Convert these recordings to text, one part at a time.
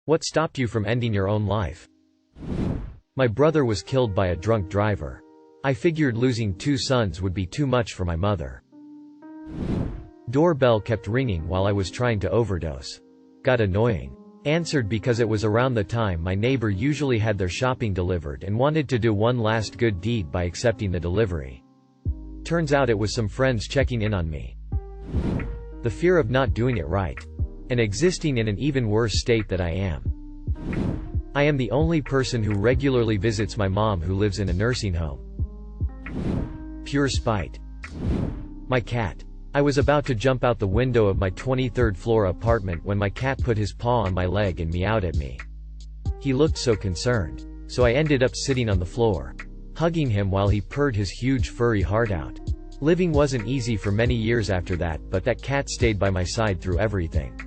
What stopped you from ending your own life? My brother was killed by a drunk driver. I figured losing 2 sons would be too much for my mother. Doorbell kept ringing while I was trying to overdose. Got annoying. Answered because it was around the time my neighbor usually had their shopping delivered and wanted to do one last good deed by accepting the delivery. Turns out it was some friends checking in on me. The fear of not doing it right. And existing in an even worse state that I am. I am the only person who regularly visits my mom who lives in a nursing home. Pure spite. My cat. I was about to jump out the window of my 23rd floor apartment when my cat put his paw on my leg and meowed at me. He looked so concerned. So I ended up sitting on the floor, hugging him while he purred his huge furry heart out. Living wasn't easy for many years after that, but that cat stayed by my side through everything.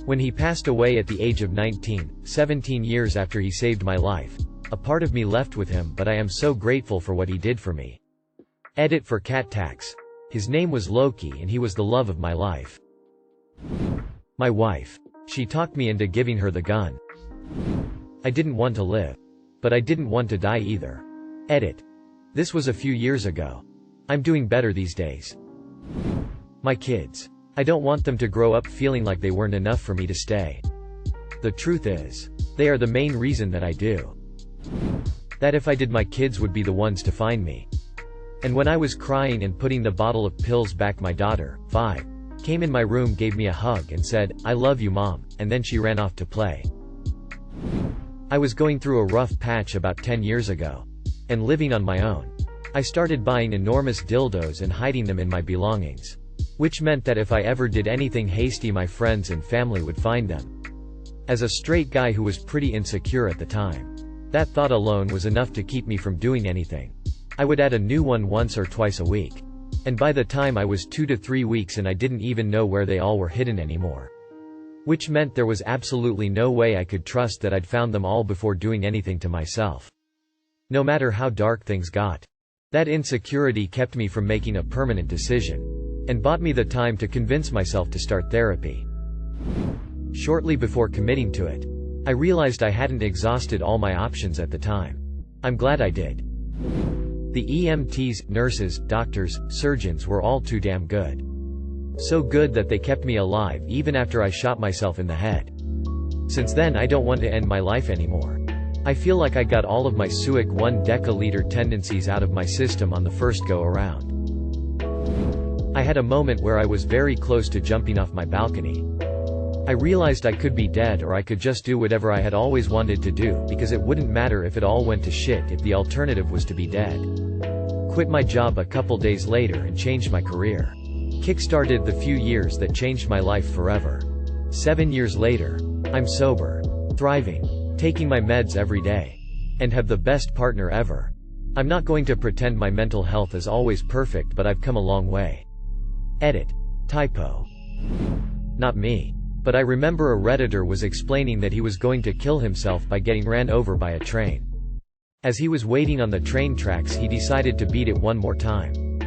When he passed away at the age of 19, 17 years after he saved my life, a part of me left with him, but I am so grateful for what he did for me. Edit for cat tax. His name was Loki and he was the love of my life. My wife. She talked me into giving her the gun. I didn't want to live. But I didn't want to die either. Edit. This was a few years ago. I'm doing better these days. My kids. I don't want them to grow up feeling like they weren't enough for me to stay. The truth is, they are the main reason that I do. That if I did, my kids would be the ones to find me. And when I was crying and putting the bottle of pills back, my daughter, 5, came in my room, gave me a hug and said, "I love you, Mom," and then she ran off to play. I was going through a rough patch about 10 years ago. And living on my own. I started buying enormous dildos and hiding them in my belongings. Which meant that if I ever did anything hasty, my friends and family would find them. As a straight guy who was pretty insecure at the time, that thought alone was enough to keep me from doing anything. I would add a new one once or twice a week. And by the time I was 2 to 3 weeks in, I didn't even know where they all were hidden anymore. Which meant there was absolutely no way I could trust that I'd found them all before doing anything to myself. No matter how dark things got. That insecurity kept me from making a permanent decision. And bought me the time to convince myself to start therapy. Shortly before committing to it, I realized I hadn't exhausted all my options at the time. I'm glad I did. The EMTs, nurses, doctors, surgeons were all too damn good. So good that they kept me alive even after I shot myself in the head. Since then, I don't want to end my life anymore. I feel like I got all of my SUIC 1 deciliter tendencies out of my system on the first go around. I had a moment where I was very close to jumping off my balcony. I realized I could be dead or I could just do whatever I had always wanted to do, because it wouldn't matter if it all went to shit if the alternative was to be dead. Quit my job a couple days later and changed my career. Kickstarted the few years that changed my life forever. 7 years later, I'm sober, thriving, taking my meds every day, and have the best partner ever. I'm not going to pretend my mental health is always perfect, but I've come a long way. Edit. Typo. Not me. But I remember a Redditor was explaining that he was going to kill himself by getting ran over by a train. As he was waiting on the train tracks, he decided to beat it one more time.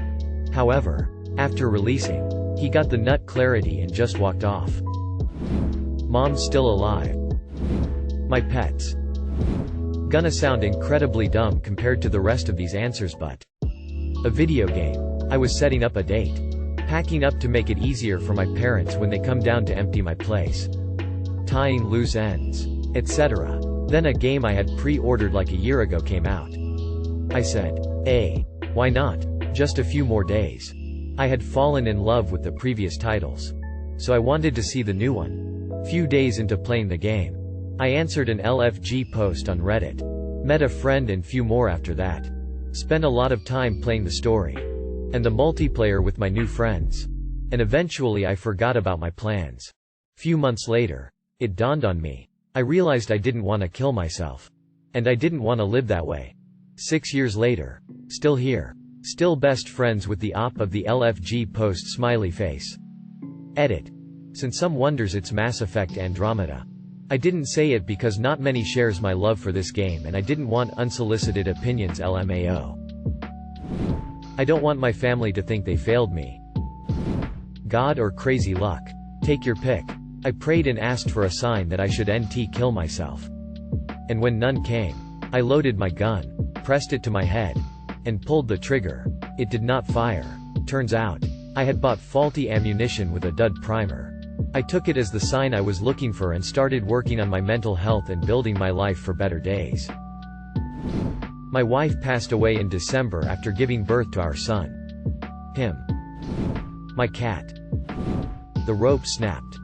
However, after releasing, he got the nut clarity and just walked off. Mom's still alive. My pets. Gonna sound incredibly dumb compared to the rest of these answers, but a video game. I was setting up a date. Packing up to make it easier for my parents when they come down to empty my place. Tying loose ends, etc. Then a game I had pre-ordered like a year ago came out. I said, "Hey, why not? Just a few more days." I had fallen in love with the previous titles. So I wanted to see the new one. Few days into playing the game, I answered an LFG post on Reddit. Met a friend and few more after that. Spent a lot of time playing the story and the multiplayer with my new friends. And eventually I forgot about my plans. Few months later, it dawned on me. I realized I didn't want to kill myself. And I didn't want to live that way. 6 years later. Still here. Still best friends with the op of the LFG post smiley face. Edit. Since some wonders it's Mass Effect Andromeda. I didn't say it because not many shares my love for this game and I didn't want unsolicited opinions LMAO. I don't want my family to think they failed me. God or crazy luck. Take your pick. I prayed and asked for a sign that I should kill myself. And when none came, I loaded my gun, pressed it to my head, and pulled the trigger. It did not fire. Turns out, I had bought faulty ammunition with a dud primer. I took it as the sign I was looking for and started working on my mental health and building my life for better days. My wife passed away in December after giving birth to our son. Him. My cat. The rope snapped.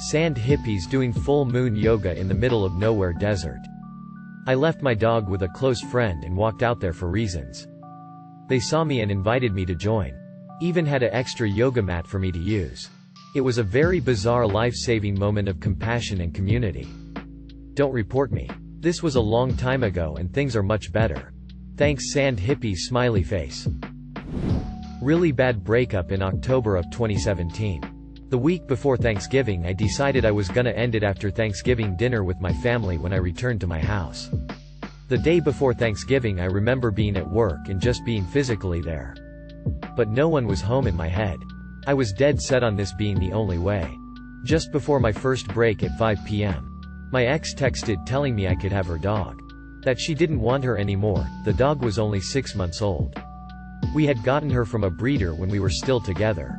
Sand hippies doing full moon yoga in the middle of nowhere desert. I left my dog with a close friend and walked out there for reasons. They saw me and invited me to join. Even had an extra yoga mat for me to use. It was a very bizarre life-saving moment of compassion and community. Don't report me. This was a long time ago and things are much better. Thanks Sand Hippie smiley face. Really bad breakup in October of 2017. The week before Thanksgiving I decided I was gonna end it after Thanksgiving dinner with my family when I returned to my house. The day before Thanksgiving I remember being at work and just being physically there. But no one was home in my head. I was dead set on this being the only way. Just before my first break at 5 p.m. my ex texted telling me I could have her dog. That she didn't want her anymore. The dog was only 6 months old. We had gotten her from a breeder when we were still together.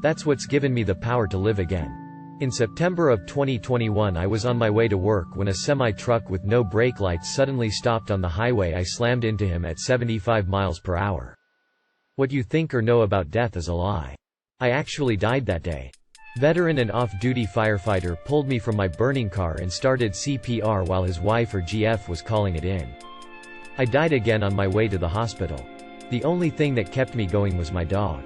That's what's given me the power to live again. In September of 2021 I was on my way to work when a semi-truck with no brake lights suddenly stopped on the highway. I slammed into him at 75 miles per hour. What you think or know about death is a lie. I actually died that day. Veteran and off-duty firefighter pulled me from my burning car and started CPR while his wife or GF was calling it in. I died again on my way to the hospital. The only thing that kept me going was my dog.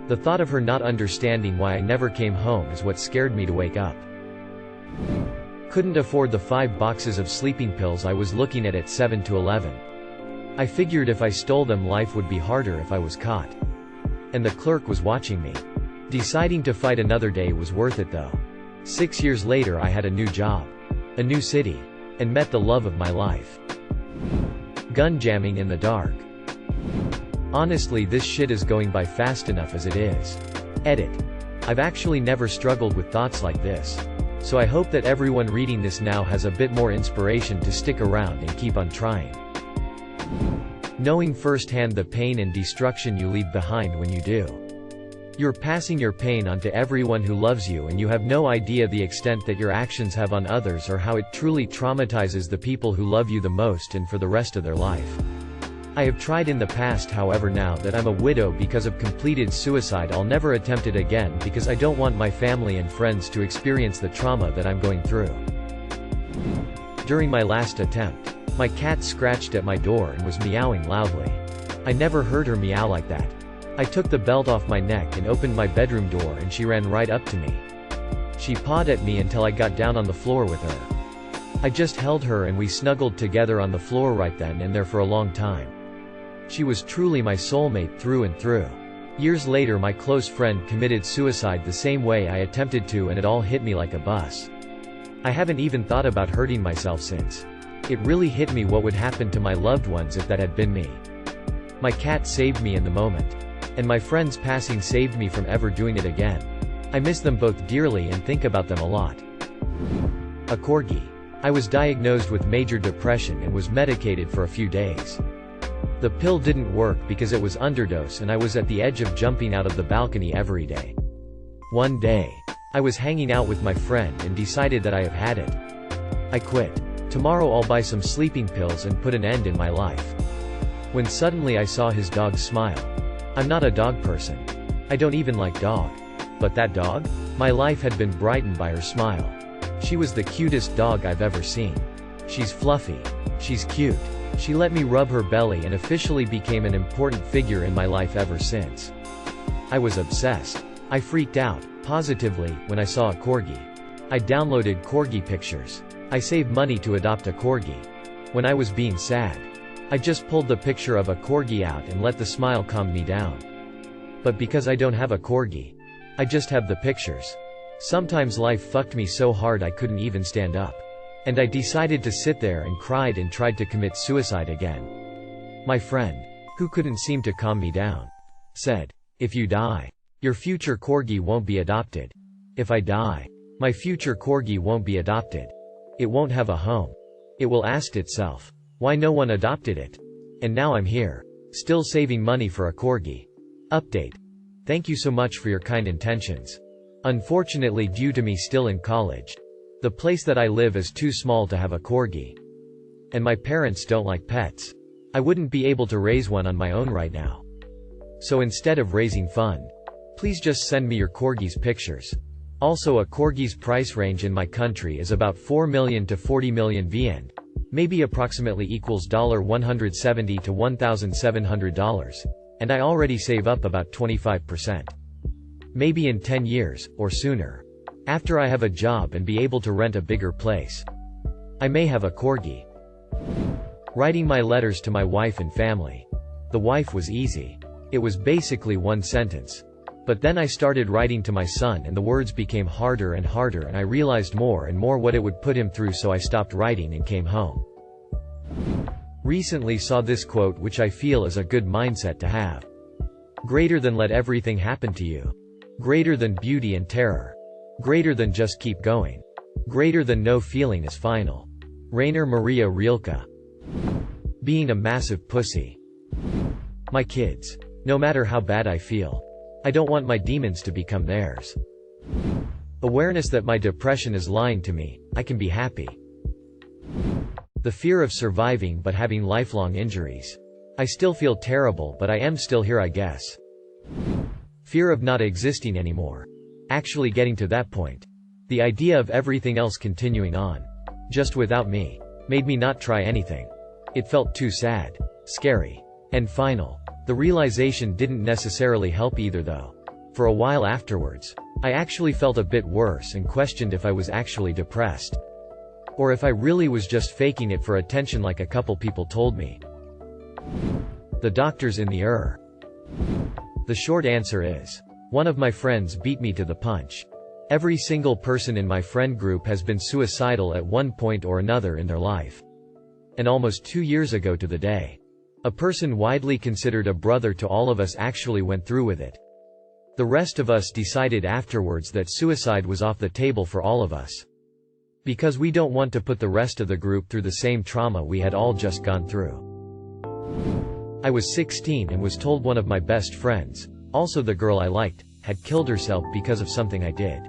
The thought of her not understanding why I never came home is what scared me to wake up. Couldn't afford the 5 boxes of sleeping pills I was looking at 7 to 11. I figured if I stole them life would be harder if I was caught. And the clerk was watching me. Deciding to fight another day was worth it though. 6 years later I had a new job. A new city. And met the love of my life. Gun jamming in the dark. Honestly this shit is going by fast enough as it is. Edit. I've actually never struggled with thoughts like this. So I hope that everyone reading this now has a bit more inspiration to stick around and keep on trying. Knowing firsthand the pain and destruction you leave behind when you do. You're passing your pain on to everyone who loves you and you have no idea the extent that your actions have on others or how it truly traumatizes the people who love you the most and for the rest of their life. I have tried in the past, however now that I'm a widow because of completed suicide I'll never attempt it again because I don't want my family and friends to experience the trauma that I'm going through. During my last attempt, my cat scratched at my door and was meowing loudly. I never heard her meow like that. I took the belt off my neck and opened my bedroom door and she ran right up to me. She pawed at me until I got down on the floor with her. I just held her and we snuggled together on the floor right then and there for a long time. She was truly my soulmate through and through. Years later my close friend committed suicide the same way I attempted to and it all hit me like a bus. I haven't even thought about hurting myself since. It really hit me what would happen to my loved ones if that had been me. My cat saved me in the moment. And my friend's passing saved me from ever doing it again. I miss them both dearly and think about them a lot. A corgi. I was diagnosed with major depression and was medicated for a few days. The pill didn't work because it was underdose and I was at the edge of jumping out of the balcony every day. One day, I was hanging out with my friend and decided that I have had it. I quit. Tomorrow I'll buy some sleeping pills and put an end in my life. When suddenly I saw his dog smile. I'm not a dog person. I don't even like dog. But that dog? My life had been brightened by her smile. She was the cutest dog I've ever seen. She's fluffy. She's cute. She let me rub her belly and officially became an important figure in my life ever since. I was obsessed. I freaked out, positively, when I saw a corgi. I downloaded corgi pictures. I saved money to adopt a corgi. When I was being sad, I just pulled the picture of a corgi out and let the smile calm me down. But because I don't have a corgi, I just have the pictures. Sometimes life fucked me so hard I couldn't even stand up. And I decided to sit there and cried and tried to commit suicide again. My friend, who couldn't seem to calm me down, said, "If you die, your future corgi won't be adopted. If I die, My future corgi won't be adopted. It won't have a home. It will ask itself, why no one adopted it? And now I'm here. Still saving money for a corgi. Update. Thank you so much for your kind intentions. Unfortunately, due to me still in college, the place that I live is too small to have a corgi. And my parents don't like pets. I wouldn't be able to raise one on my own right now. So instead of raising fund, please just send me your corgi's pictures. Also, a corgi's price range in my country is about 4 million to 40 million VN. Maybe approximately equals $170 to $1,700. And I already save up about 25%. Maybe in 10 years, or sooner. After I have a job and be able to rent a bigger place, I may have a corgi. Writing my letters to my wife and family. The wife was easy. It was basically one sentence. But then I started writing to my son and the words became harder and harder and I realized more and more what it would put him through, so I stopped writing and came home. Recently saw this quote which I feel is a good mindset to have. Greater than let everything happen to you. Greater than beauty and terror. Greater than just keep going. Greater than no feeling is final. Rainer Maria Rilke. Being a massive pussy. My kids. No matter how bad I feel, I don't want my demons to become theirs. Awareness that my depression is lying to me, I can be happy. The fear of surviving but having lifelong injuries. I still feel terrible but I am still here, I guess. Fear of not existing anymore. Actually getting to that point. The idea of everything else continuing on, just without me, made me not try anything. It felt too sad, scary, and final. The realization didn't necessarily help either though. For a while afterwards, I actually felt a bit worse and questioned if I was actually depressed. Or if I really was just faking it for attention like a couple people told me. The doctor's in the error. The short answer is, one of my friends beat me to the punch. Every single person in my friend group has been suicidal at one point or another in their life. And almost 2 years ago to the day, a person widely considered a brother to all of us actually went through with it. The rest of us decided afterwards that suicide was off the table for all of us. Because we don't want to put the rest of the group through the same trauma we had all just gone through. I was 16 and was told one of my best friends, also the girl I liked, had killed herself because of something I did.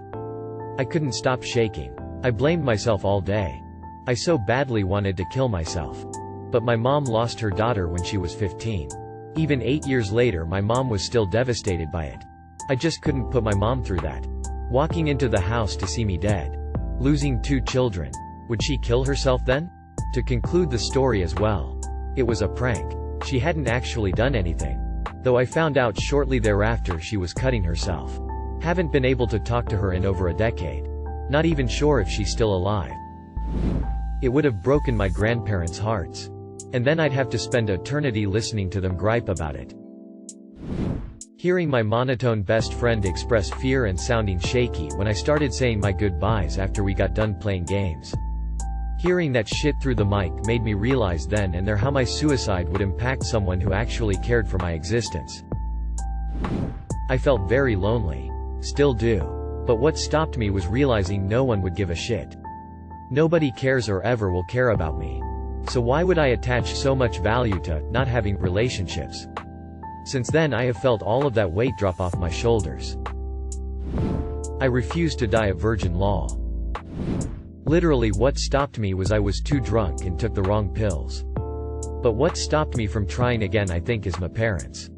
I couldn't stop shaking. I blamed myself all day. I so badly wanted to kill myself. But my mom lost her daughter when she was 15. Even 8 years later my mom was still devastated by it. I just couldn't put my mom through that. Walking into the house to see me dead. Losing 2 children. Would she kill herself then? To conclude the story as well. It was a prank. She hadn't actually done anything. Though I found out shortly thereafter she was cutting herself. Haven't been able to talk to her in over a decade. Not even sure if she's still alive. It would have broken my grandparents' hearts. And then I'd have to spend eternity listening to them gripe about it. Hearing my monotone best friend express fear and sounding shaky when I started saying my goodbyes after we got done playing games. Hearing that shit through the mic made me realize then and there how my suicide would impact someone who actually cared for my existence. I felt very lonely. Still do. But what stopped me was realizing no one would give a shit. Nobody cares or ever will care about me. So why would I attach so much value to not having relationships? Since then I have felt all of that weight drop off my shoulders. I refused to die a virgin law. Literally what stopped me was I was too drunk and took the wrong pills. But what stopped me from trying again I think is my parents.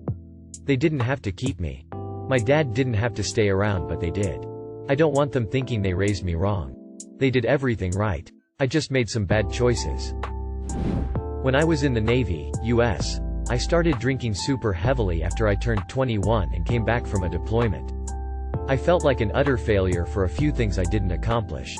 They didn't have to keep me. My dad didn't have to stay around but they did. I don't want them thinking they raised me wrong. They did everything right. I just made some bad choices. When I was in the Navy, US, I started drinking super heavily after I turned 21 and came back from a deployment. I felt like an utter failure for a few things I didn't accomplish.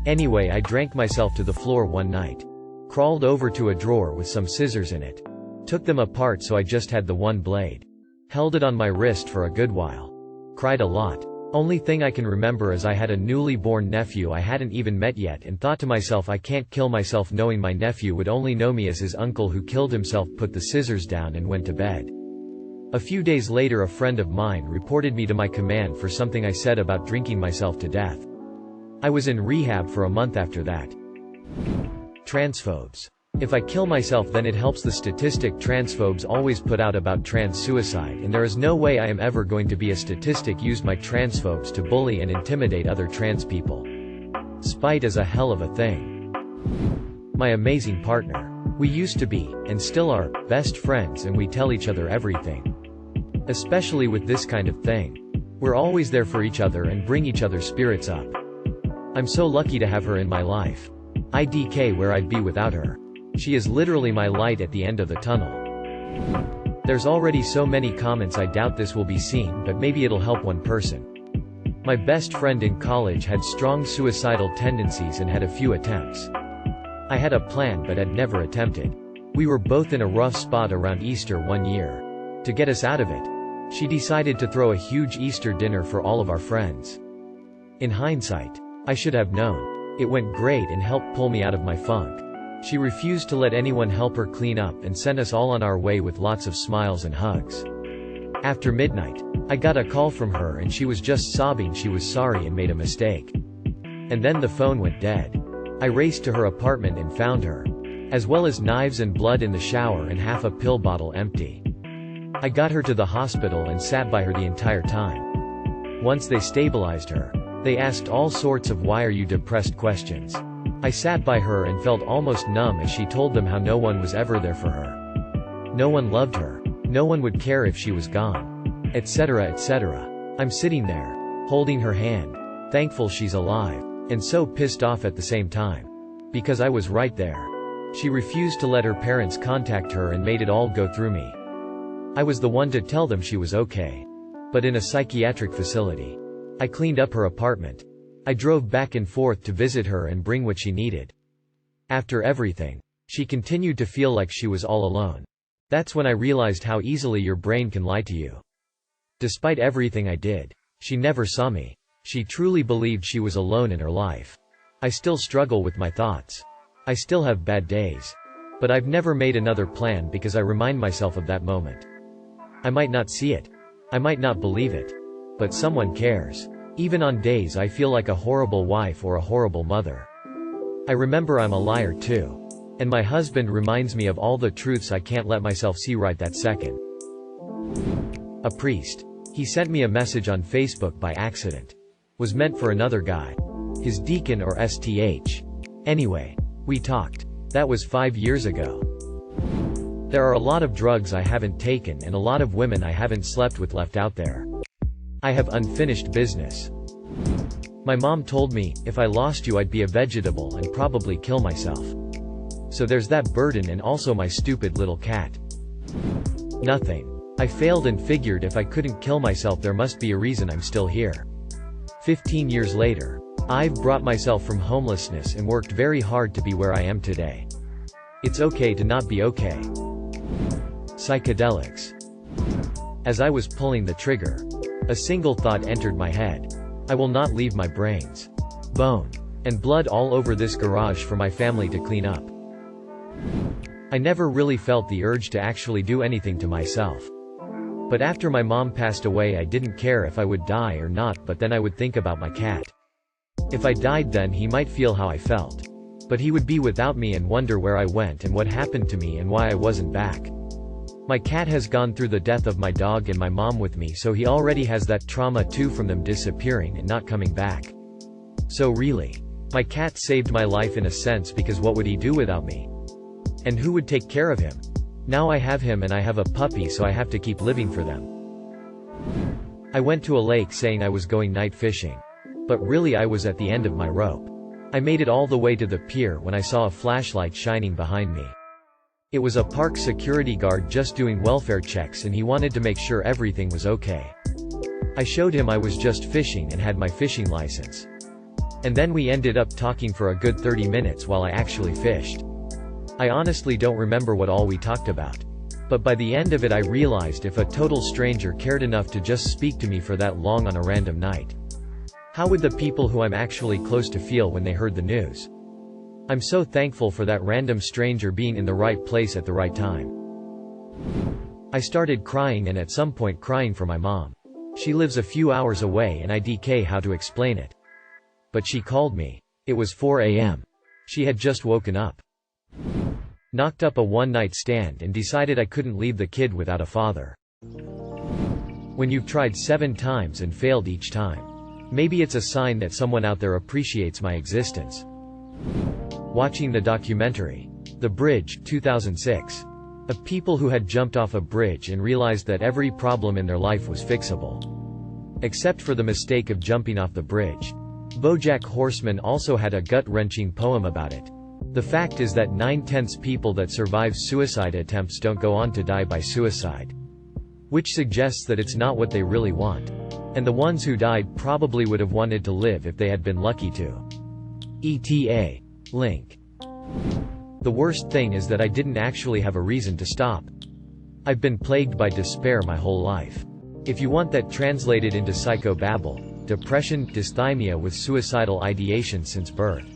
Anyway, I drank myself to the floor one night. Crawled over to a drawer with some scissors in it. Took them apart so I just had the one blade. Held it on my wrist for a good while. Cried a lot. Only thing I can remember is I had a newly born nephew I hadn't even met yet and thought to myself I can't kill myself knowing my nephew would only know me as his uncle who killed himself, put the scissors down and went to bed. A few days later a friend of mine reported me to my command for something I said about drinking myself to death. I was in rehab for a month after that. Transphobes. If I kill myself, then it helps the statistic transphobes always put out about trans suicide, and there is no way I am ever going to be a statistic used by transphobes to bully and intimidate other trans people. Spite is a hell of a thing. My amazing partner. We used to be, and still are, best friends, and we tell each other everything. Especially with this kind of thing. We're always there for each other and bring each other's spirits up. I'm so lucky to have her in my life. IDK where I'd be without her. She is literally my light at the end of the tunnel. There's already so many comments. I doubt this will be seen, but maybe it'll help one person. My best friend in college had strong suicidal tendencies and had a few attempts. I had a plan but had never attempted. We were both in a rough spot around Easter one year. To get us out of it, she decided to throw a huge Easter dinner for all of our friends. In hindsight, I should have known. It went great and helped pull me out of my funk. She refused to let anyone help her clean up and sent us all on our way with lots of smiles and hugs. After midnight, I got a call from her and she was just sobbing she was sorry and made a mistake. And then the phone went dead. I raced to her apartment and found her, as well as knives and blood in the shower and half a pill bottle empty. I got her to the hospital and sat by her the entire time. Once they stabilized her, they asked all sorts of "why are you depressed" questions. I sat by her and felt almost numb as she told them how no one was ever there for her. No one loved her. No one would care if she was gone. Etc. etc. I'm sitting there, holding her hand, thankful she's alive, and so pissed off at the same time. Because I was right there. She refused to let her parents contact her and made it all go through me. I was the one to tell them she was okay. But in a psychiatric facility. I cleaned up her apartment. I drove back and forth to visit her and bring what she needed. After everything, she continued to feel like she was all alone. That's when I realized how easily your brain can lie to you. Despite everything I did, she never saw me. She truly believed she was alone in her life. I still struggle with my thoughts. I still have bad days. But I've never made another plan because I remind myself of that moment. I might not see it. I might not believe it. But someone cares. Even on days I feel like a horrible wife or a horrible mother. I remember I'm a liar too. And my husband reminds me of all the truths I can't let myself see right that second. A priest. He sent me a message on Facebook by accident. Was meant for another guy. His deacon or STH. Anyway, we talked. That was 5 years ago. There are a lot of drugs I haven't taken and a lot of women I haven't slept with left out there. I have unfinished business. My mom told me, if I lost you I'd be a vegetable and probably kill myself. So there's that burden, and also my stupid little cat. Nothing. I failed and figured if I couldn't kill myself there must be a reason I'm still here. 15 years later, I've brought myself from homelessness and worked very hard to be where I am today. It's okay to not be okay. Psychedelics. As I was pulling the trigger, a single thought entered my head. I will not leave my brains, bone, and blood all over this garage for my family to clean up. I never really felt the urge to actually do anything to myself. But after my mom passed away I didn't care if I would die or not, but then I would think about my cat. If I died then he might feel how I felt. But he would be without me and wonder where I went and what happened to me and why I wasn't back. My cat has gone through the death of my dog and my mom with me, so he already has that trauma too from them disappearing and not coming back. So really, my cat saved my life in a sense, because what would he do without me? And who would take care of him? Now I have him and I have a puppy, so I have to keep living for them. I went to a lake saying I was going night fishing. But really I was at the end of my rope. I made it all the way to the pier when I saw a flashlight shining behind me. It was a park security guard just doing welfare checks and he wanted to make sure everything was okay. I showed him I was just fishing and had my fishing license. And then we ended up talking for a good 30 minutes while I actually fished. I honestly don't remember what all we talked about. But by the end of it I realized if a total stranger cared enough to just speak to me for that long on a random night, how would the people who I'm actually close to feel when they heard the news? I'm so thankful for that random stranger being in the right place at the right time. I started crying, and at some point crying for my mom. She lives a few hours away and IDK how to explain it. But she called me. It was 4 a.m. She had just woken up. Knocked up a one-night stand and decided I couldn't leave the kid without a father. When you've tried 7 times and failed each time. Maybe it's a sign that someone out there appreciates my existence. Watching the documentary, The Bridge, 2006. Of people who had jumped off a bridge and realized that every problem in their life was fixable. Except for the mistake of jumping off the bridge. BoJack Horseman also had a gut-wrenching poem about it. The fact is that 9/10 people that survive suicide attempts don't go on to die by suicide. Which suggests that it's not what they really want. And the ones who died probably would have wanted to live if they had been lucky to. ETA. Link. The worst thing is that I didn't actually have a reason to stop. I've been plagued by despair my whole life. If you want that translated into psychobabble, depression, dysthymia with suicidal ideation since birth.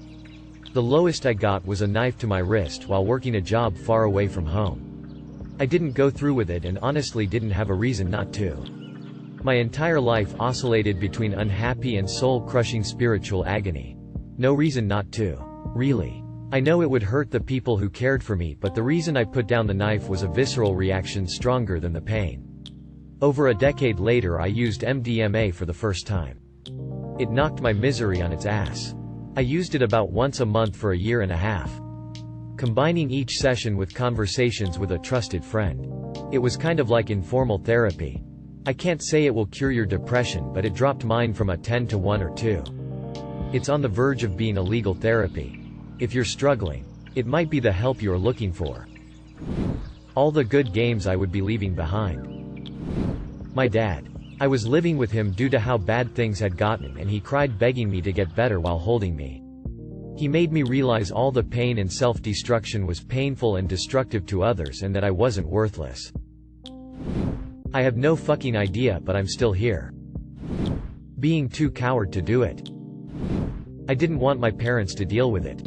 The lowest I got was a knife to my wrist while working a job far away from home. I didn't go through with it and honestly didn't have a reason not to. My entire life oscillated between unhappy and soul-crushing spiritual agony. No reason not to. Really. I know it would hurt the people who cared for me, but the reason I put down the knife was a visceral reaction stronger than the pain. Over a decade later I used MDMA for the first time. It knocked my misery on its ass. I used it about once a month for a year and a half. Combining each session with conversations with a trusted friend. It was kind of like informal therapy. I can't say it will cure your depression, but it dropped mine from a 10 to 1 or 2. It's on the verge of being a legal therapy. If you're struggling, it might be the help you're looking for. All the good games I would be leaving behind. My dad. I was living with him due to how bad things had gotten, and he cried begging me to get better while holding me. He made me realize all the pain and self-destruction was painful and destructive to others and that I wasn't worthless. I have no fucking idea, but I'm still here. Being too coward to do it. I didn't want my parents to deal with it.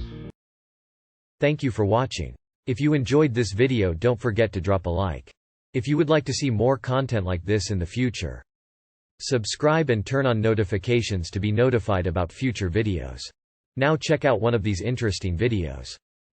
Thank you for watching. If you enjoyed this video, don't forget to drop a like. If you would like to see more content like this in the future, subscribe and turn on notifications to be notified about future videos. Now check out one of these interesting videos.